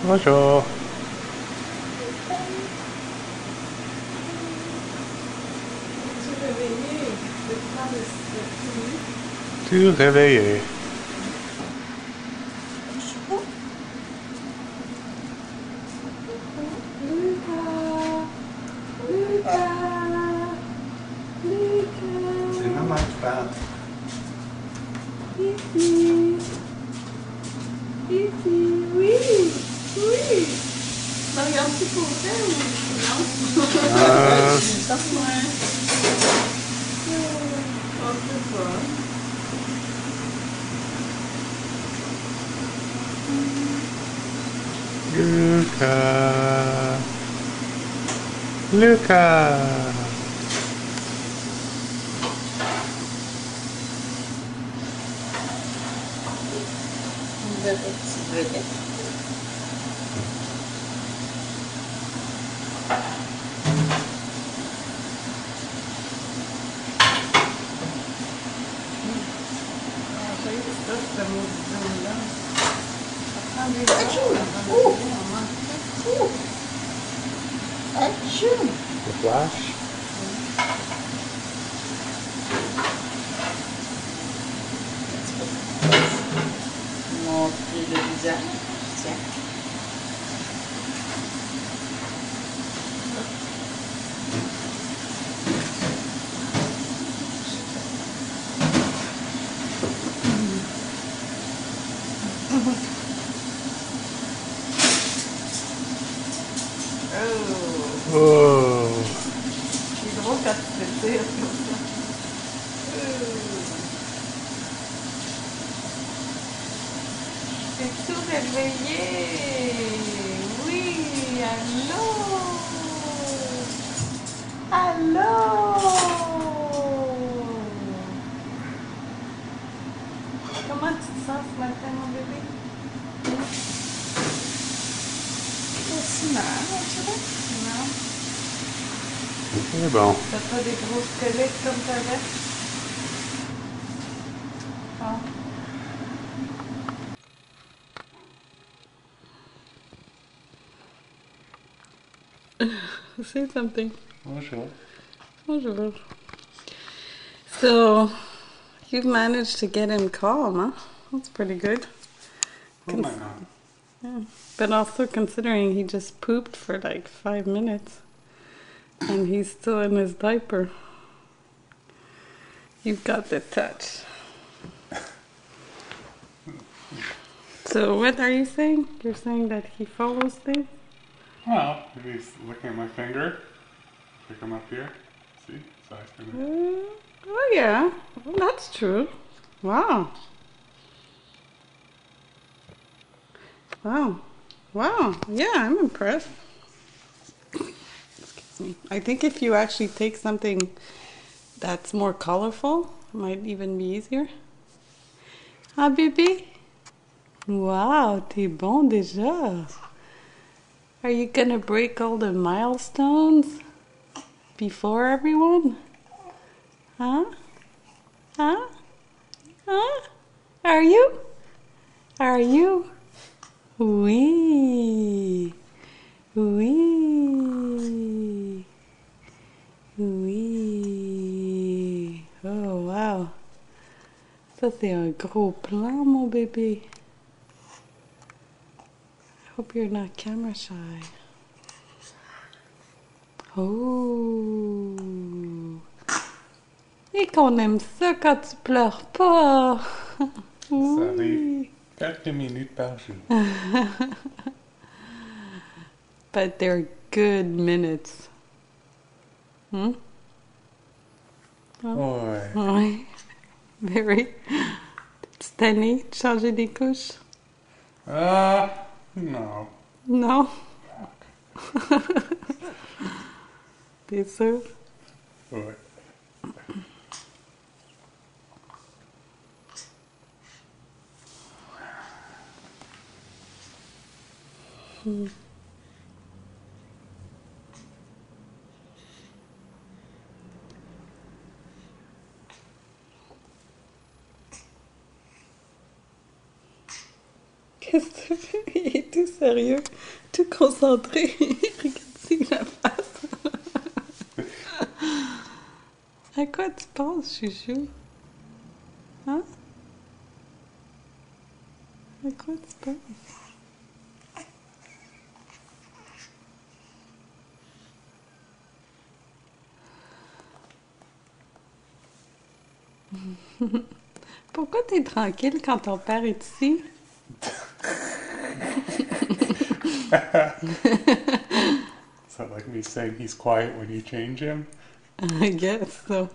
Bonjour. Es-tu réveillé? Je vais prendre le petit. Tu réveillé. Bonjour. Lucas! Lucas! C'est Lucas! maman qui parle. Ici! Ici! Oui! Oui! Me regardes-tu pour vrai ou non? Ouais. On sait pas. Lucas. Lucas. Le petit vedette. J'ai eu ça, ce maudit zoom-là. Ça prend des heures avant de venir, on mange ça. Achou! Le flash. Montrer le visage. Tiens. Oh! Oh. C'est drôle quand tu te tires comme ça. Es-tu réveillé? Oui! Allô? Allô? Comment tu te sens ce matin, mon bébé? Pas si mal, tu vois? Non? C'est bon. T'as pas des grosses coliques comme t'avais? Ah. Say something. Bonjour. Bonjour. So, you've managed to get him calm, huh? That's pretty good. Oh my God. Yeah. But also considering he just pooped for like 5 minutes and he's still in his diaper. You've got the touch. So what are you saying? You're saying that he follows things? Well, if he's looking at my finger, pick him up here. See? So I can. Oh yeah, well, that's true. Wow. Wow. Wow. Yeah, I'm impressed. Excuse me. I think if you actually take something that's more colorful, it might even be easier. Ah, bébé? Wow, t'es bon déjà. Are you gonna break all the milestones before everyone? Huh? Huh? Huh? Are you? Are you? Oui. Oui. Oui. Oh, wow. Ça, c'est un gros plan, mon bébé. I hope you're not camera shy. Oh. Et qu'on aime ça quand tu pleures pas. Ça arrive Oui. quelques minutes par jour. But they're good minutes. Hmm? Ouais. Oui. Very. C'est tanné de changer des couches? Non. Non? T'es sûr? Ouais. Qu'est-ce que tu fais? Il est tout sérieux, tout concentré. Regarde la face. À quoi tu penses, chouchou? Hein? À quoi tu penses? Pourquoi t'es tranquille quand ton père est ici? Is that like me saying he's quiet when you change him? I guess so.